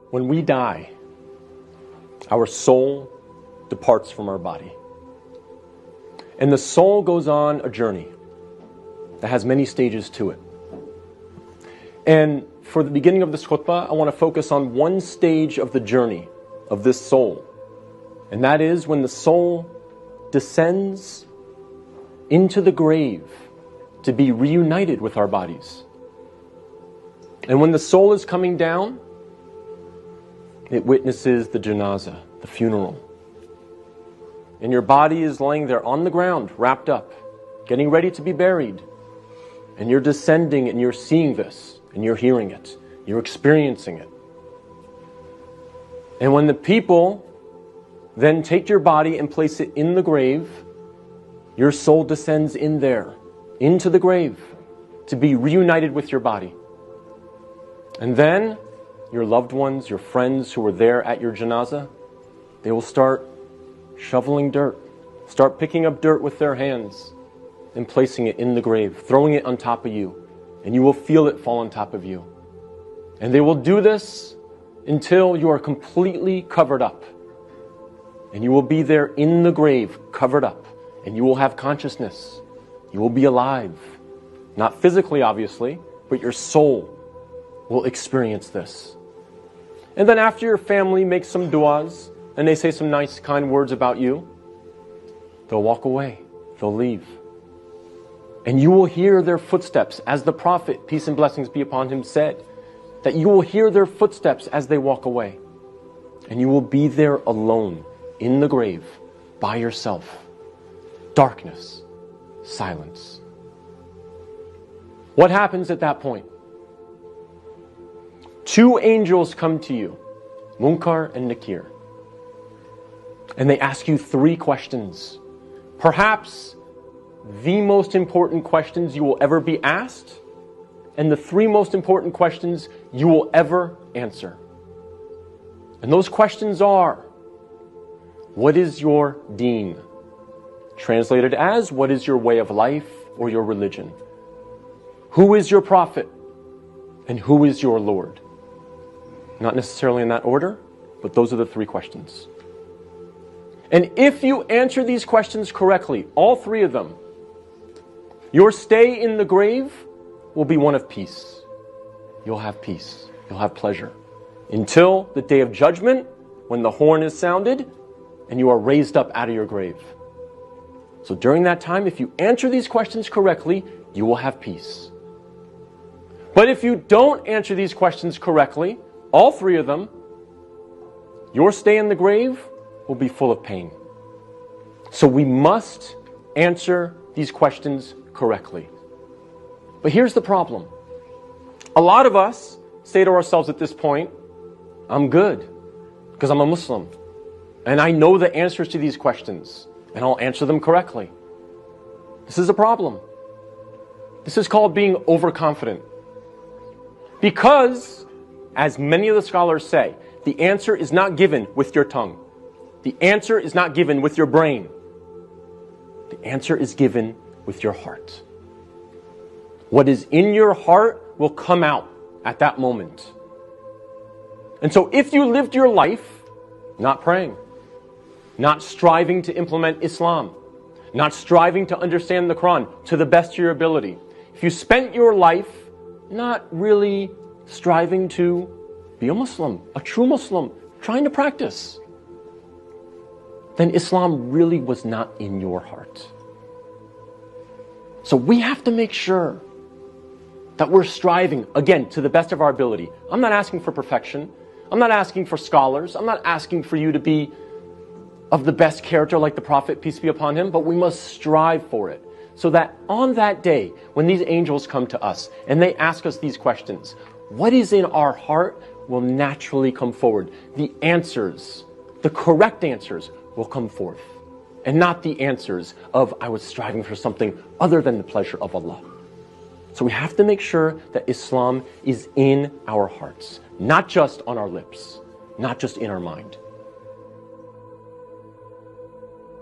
When we die, our soul departs from our body. And the soul goes on a journey that has many stages to it. And for the beginning of this khutbah, I want to focus on one stage of the journey of this soul. And that is when the soul descends into the grave to be reunited with our bodies. And when the soul is coming down, it witnesses the janazah, the funeral. And your body is laying there on the ground, wrapped up, getting ready to be buried. And you're descending and you're seeing this, and you're hearing it, you're experiencing it. And when the people then take your body and place it in the grave, your soul descends in there, into the grave, to be reunited with your body. And then your loved ones, your friends who were there at your janazah, they will start shoveling dirt, start picking up dirt with their hands and placing it in the grave, throwing it on top of you, and you will feel it fall on top of you. And they will do this until you are completely covered up. And you will be there in the grave, covered up, and you will have consciousness. You will be alive. Not physically, obviously, but your soul will experience this. And then after your family makes some du'as, and they say some nice, kind words about you, they'll walk away. They'll leave. And you will hear their footsteps, as the Prophet, peace and blessings be upon him, said, that you will hear their footsteps as they walk away. And you will be there alone, in the grave, by yourself. Darkness, silence. What happens at that point? Two angels come to you, Munkar and Nakir. And they ask you three questions. Perhaps the most important questions you will ever be asked, and the three most important questions you will ever answer. And those questions are, what is your deen? Translated as, what is your way of life or your religion? Who is your prophet? And who is your Lord? Not necessarily in that order, but those are the three questions. And if you answer these questions correctly, all three of them, your stay in the grave will be one of peace. You'll have peace. You'll have pleasure. Until the day of judgment, when the horn is sounded, and you are raised up out of your grave. So during that time, if you answer these questions correctly, you will have peace. But if you don't answer these questions correctly, all three of them, your stay in the grave will be full of pain. So we must answer these questions correctly. But here's the problem. A lot of us say to ourselves at this point, I'm good because I'm a Muslim. And I know the answers to these questions, and I'll answer them correctly. This is a problem. This is called being overconfident. Because, as many of the scholars say, the answer is not given with your tongue. The answer is not given with your brain. The answer is given with your heart. What is in your heart will come out at that moment. And so if you lived your life not praying, not striving to implement Islam, not striving to understand the Quran to the best of your ability, if you spent your life not really striving to be a Muslim, a true Muslim, trying to practice, then Islam really was not in your heart. So we have to make sure that we're striving, again, to the best of our ability. I'm not asking for perfection. I'm not asking for scholars. I'm not asking for you to be of the best character like the Prophet, peace be upon him, but we must strive for it. So that on that day, when these angels come to us and they ask us these questions, what is in our heart will naturally come forward. The answers, the correct answers will come forth. And not the answers of, I was striving for something other than the pleasure of Allah. So we have to make sure that Islam is in our hearts, not just on our lips, not just in our mind.